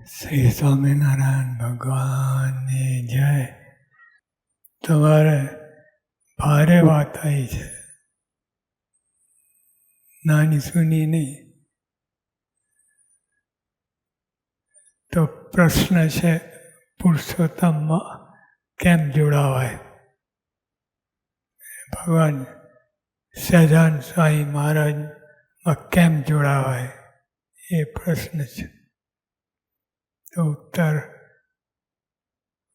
શ્રી સ્વામિનારાયણ ભગવાનની જય. તમારે ભારે વાત આવી છે, નાની સૂની નહીં. તો પ્રશ્ન છે, પુરુષોત્તમમાં કેમ જોડાવાય? ભગવાન સહજાનંદ સ્વામી મહારાજમાં કેમ જોડાવાય એ પ્રશ્ન છે. તો ઉત્તર,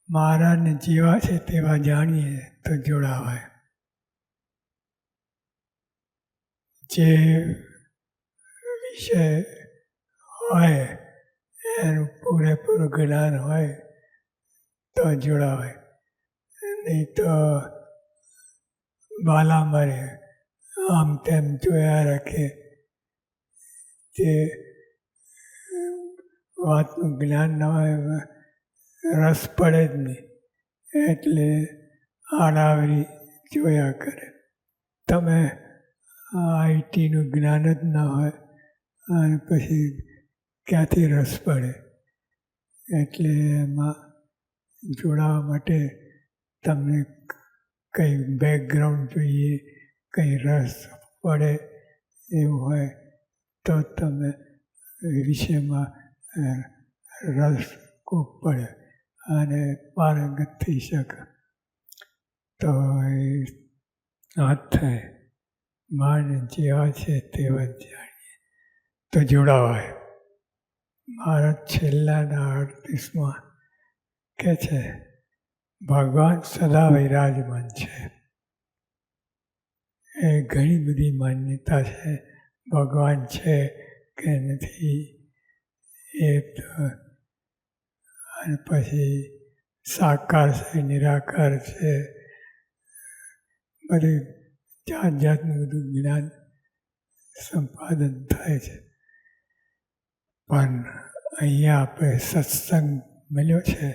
મહારાજને જેવા છે તેવા જાણીએ તો જોડાવાય. જે વિષય હોય એનું પૂરેપૂરું જ્ઞાન હોય તો જોડાવાય, નહીં તો બાલા મારે આમ તેમ જોયા રાખે, જે વાતનું જ્ઞાન ન હોય એમાં રસ પડે જ નહીં, એટલે આડાવરી જોયા કરે. તમે આઈટીનું જ્ઞાન જ ન હોય અને પછી ક્યાંથી રસ પડે? એટલે એમાં જોડાવા માટે તમને કંઈ બેકગ્રાઉન્ડ જોઈએ, કંઈ રસ પડે એવું હોય તો તમે વિષયમાં રસ ખૂબ પડે અને પારંગત થઈ શકે. તો એ વાત થાય, માને જેવા છે તેવા જ જાણીએ તો જોડાવાય. મારા છેલ્લાના 38માં કહે છે, ભગવાન સદા વિરાજમાન છે. એ ઘણી બધી માન્યતા છે, ભગવાન છે કે નથી એ તો, અને પછી સાકાર છે, નિરાકાર છે, બધું જાત જાતનું બધું જ્ઞાન સંપાદન થાય છે. પણ અહીંયા આપણે સત્સંગ મળ્યો છે,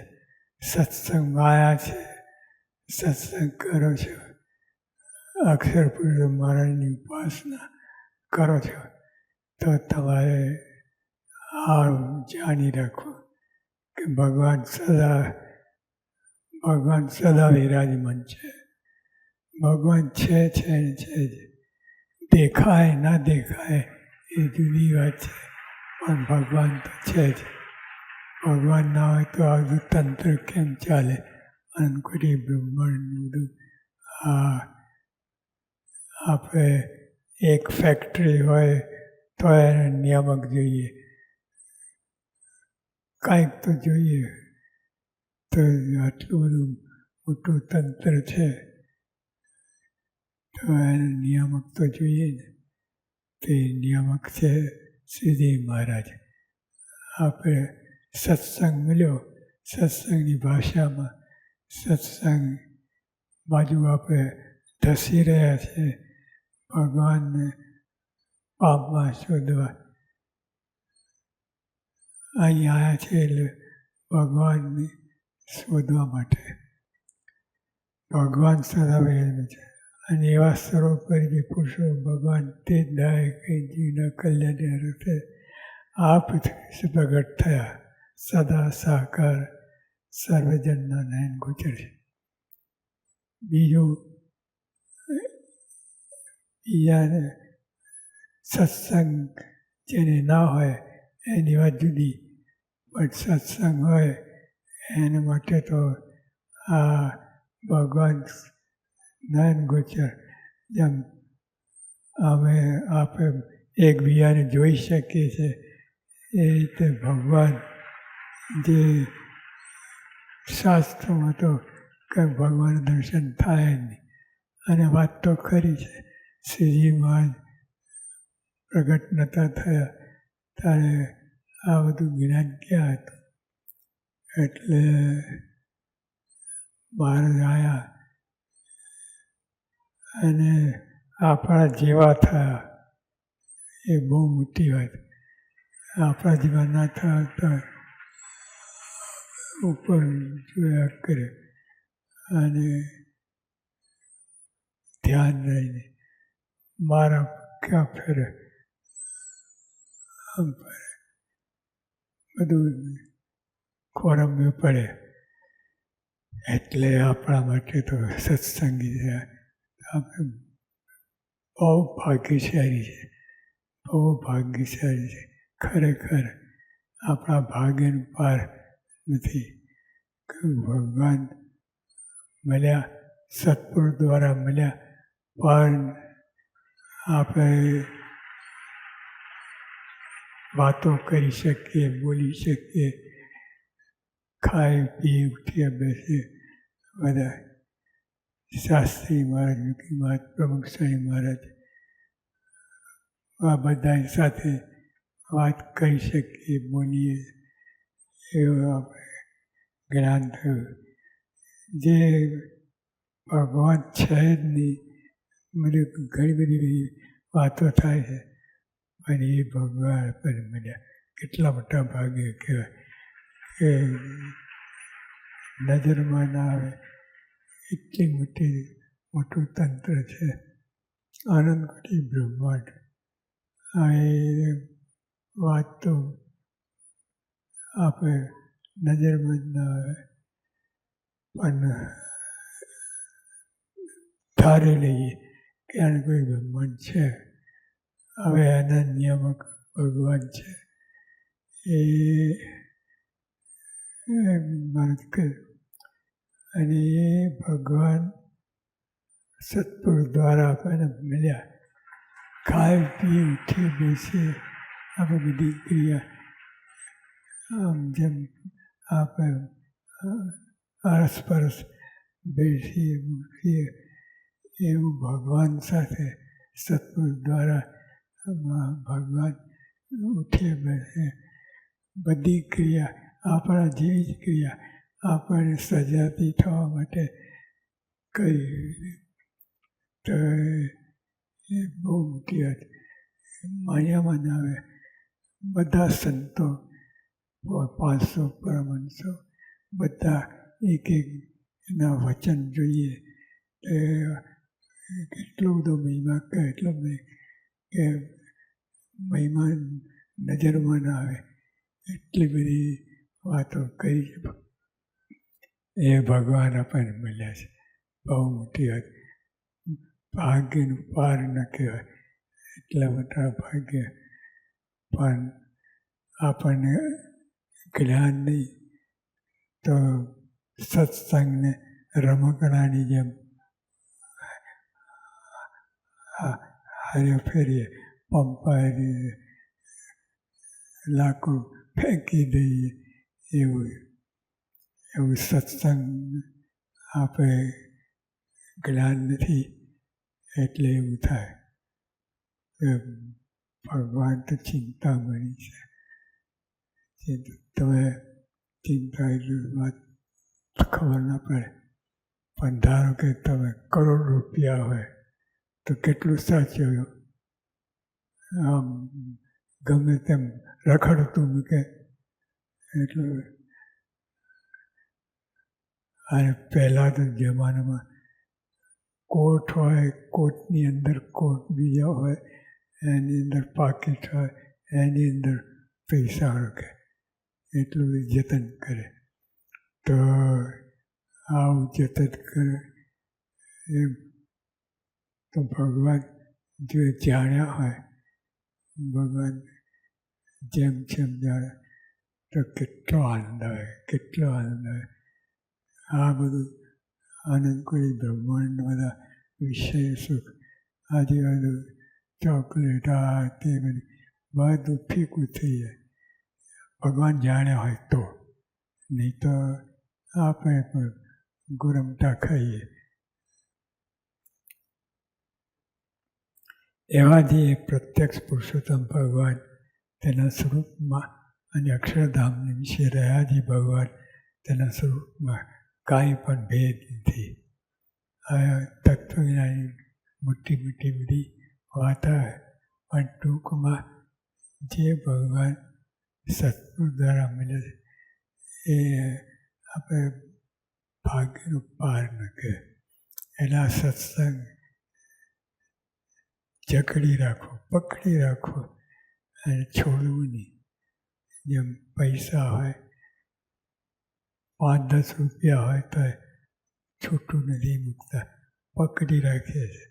સત્સંગ આવ્યા છે, સત્સંગ કરો છો, અક્ષર પુરુષ મહારાજની ઉપાસના કરો છો, તો તમારે આ જાણી રાખવું કે ભગવાન સદા વિરાજમાન છે. ભગવાન છે જ. દેખાય ના દેખાય એ જુદી વાત છે, પણ ભગવાન તો છે જ. ભગવાન ના હોય તો આ બધું તંત્ર કેમ ચાલે? અનકુટી બ્રહ્માંડ બધું. આપણે એક ફેક્ટરી હોય તો એને નિયામક જોઈએ, કાંઈક તો જોઈએ. તો આટલું બધું મોટું તંત્ર છે તો એને નિયામક તો જોઈએ ને. તે નિયામક છે શ્રીજી મહારાજ. આપણે સત્સંગ મળ્યો, સત્સંગની ભાષામાં સત્સંગ બાજુ આપણે ધસી રહ્યા છે ભગવાનને પાપમાં શોધવા. અહીં આવ્યા છે એટલે ભગવાનને શોધવા માટે. ભગવાન સદા વિરાજમાન છે અને એવા સર્વોપરી પુરુષો ભગવાન તે જ દાય કે જીવના કલ્યાણ અર્થે આ પૃથ્વી પ્રગટ થયા, સદા સાકાર સર્વજનના નયન ગોચર છે. બીજાને સત્સંગ જેને ના હોય એની વાત જુદી, પણ સત્સંગ હોય એના માટે તો આ ભગવાન નયન ગોચર, જેમ આપણે એકબીજાને જોઈ શકીએ છીએ એ રીતે ભગવાન, જે શાસ્ત્રોમાં તો કંઈ ભગવાન દર્શન થાય નહીં, અને વાત તો ખરી છે. શ્રીજી મહારાજ પ્રગટ નહોતા થયા ત્યારે આ બધું જ્ઞાન ક્યાં હતું? એટલે મહારાજ આવ્યા અને આપણા જેવા થયા, એ બહુ મોટી વાત. આપણા જેવા ના થયા તો ઉપર જોયા કરે અને ધ્યાન રહીને મારા ક્યાં ફેરે, આમ ફરે બધું ખોરમ્યું પડે. એટલે આપણા માટે તો સત્સંગી છે. આપણે બહુ ભાગ્યશાળી છે, બહુ ભાગ્યશાળી છે. ખરેખર આપણા ભાગ્યનું પાર નથી. ભગવાન મળ્યા, સત્પુરુષ દ્વારા મળ્યા, પણ આપણે વાતો કરી શકીએ, બોલી શકીએ, ખાઈ પી ઉઠીએ બેસીએ. બધા શાસ્ત્રી મહારાજ, યોગી મહારાજ, પ્રમુખ સ્વામી મહારાજ, આ બધા સાથે વાત કરી શકીએ, બોલીએ, એવું આપણે જ્ઞાન થયું. જે ભગવાન છે જ નહીં, ઘણી બધી વાતો થાય છે, પણ એ ભગવાન પર મળ્યા. કેટલા મોટા ભાગ્ય કહેવાય કે નજરમાં ના આવે એટલી મોટું તંત્ર છે. આનંદકોટી બ્રહ્માંડ. આ એ વાત તો આપણે નજરમાં જ ના આવે, પણ ધારી લઈએ કે આને કોઈ બ્રહ્માંડ છે. હવે આના નિયામક ભગવાન છે. એ માનત કર્યું અને એ ભગવાન સત્પુરુષ દ્વારા આપણને મળ્યા. ખાઈ પી ઉઠી બેસીએ, આપણે બધી ક્રિયા આમ જેમ આપણે આરસપરસ બેસીએ ઉઠીએ, એવું ભગવાન સાથે સત્પુરુષ દ્વારા ભગવાન ઉઠીએ બેસીએ. બધી ક્રિયા આપણા જેવી જ ક્રિયા આપણને સજાતી થવા માટે કરી. તો એ બહુ મોટી વાત. માયામાં ના આવે. બધા સંતો 500 પરમહંસો બધા એક એના વચન જોઈએ. કેટલો બધો મહિમા કહે, એટલો કે મહિમા નજરમાં ના આવે એટલી બધી વાતો કરી છે. એ ભગવાન આપણને મળ્યા છે. બહુ મોટી વાત. ભાગ્યનું પાર ન કહેવાય, એટલા મોટા ભાગ્ય. પણ આપણને જ્ઞાન નહીં તો સત્સંગને રમકડાની જેમ હારે ફેરીએ, પંપારીએ, લાકડું ફેંકી દઈએ, એવું સત્સંગ આપણે જ્ઞાન નથી એટલે એવું થાય. ભગવાન તો ચિંતામણી છે. તમે ચિંતા એટલી વાત ખબર ના પડે. પણ ધારો કે તમે કરોડ રૂપિયા હોય તો કેટલું સાચવ્યું, આમ ગમે તેમ રખડતું મૂકે એટલું. અને પહેલાં તો જમાનામાં કોટ હોય, કોટની અંદર કોટ બીજા હોય, એની અંદર પાકીટ હોય, એની અંદર પૈસા રાખે, એટલું જતન કરે. તો આવું જતન કરે એમ તો ભગવાન જો જાણ્યા હોય, ભગવાન જેમ જેમ જાણે તો કેટલો આનંદ આવે, કેટલો આનંદ આવે. આ બધું આનંદકોટી બ્રહ્માંડ બધા વિષય સુખ, આજુબાજુ ચોકલેટ, આ તે બધું ફીકું થઈ જાય. ભગવાન જાણ્યા હોય તો, નહીં તો આપણે પણ ગુરમટા ખાઈએ. એવા જે પ્રત્યક્ષ પુરુષોત્તમ ભગવાન તેના સ્વરૂપમાં અને અક્ષરધામની વિશે રહ્યા જે ભગવાન તેના સ્વરૂપમાં કાંઈ પણ ભેદ નથી. આ તત્વજ્ઞાની મોટી મોટી બધી વાતા પણ ટૂંકમાં જે ભગવાન સત્પુરુષ દ્વારા મળે છે એ આપણે ભાગ્યનું પાર ન કહે. એના સત્સંગ જકડી રાખો, પકડી રાખો અને છોડવું નહીં. જેમ પૈસા હોય 5-10 રૂપિયા હોય તો છૂટું નથી મૂકતા, પકડી રાખીએ છીએ.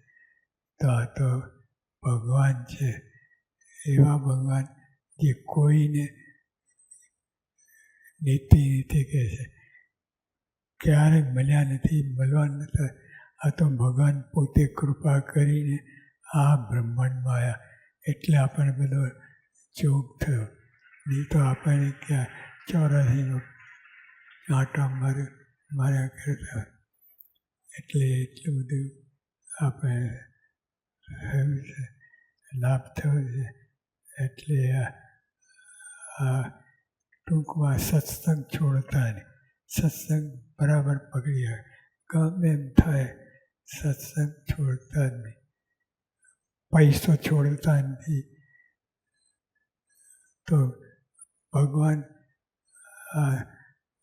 તો આ તો ભગવાન છે. એવા ભગવાન જે કોઈને નીતિ નીતિ કહે છે, ક્યારેય મળ્યા નથી, મળવાના નથી. આ તો ભગવાન પોતે કૃપા કરીને આ બ્રહ્માંડમાં આવ્યા એટલે આપણને બધો જોગ થયો. નહીં તો આપણને ક્યાં 84નો આંટા માર્યા કરતા. એટલે એટલું બધું આપણે થયું છે, લાભ થયો છે. એટલે આ ટૂંકમાં સત્સંગ છોડતા નહીં. સત્સંગ બરાબર પકડી આવે, ગમે એમ થાય સત્સંગ છોડતા જ નહીં. પૈસો છોડતા નથી. તો ભગવાન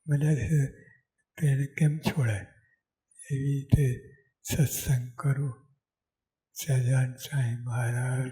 મળે છે તેને કેમ છોડાય? એવી રીતે સત્સંગ કરો. સહજાનંદ સ્વામી મહારાજ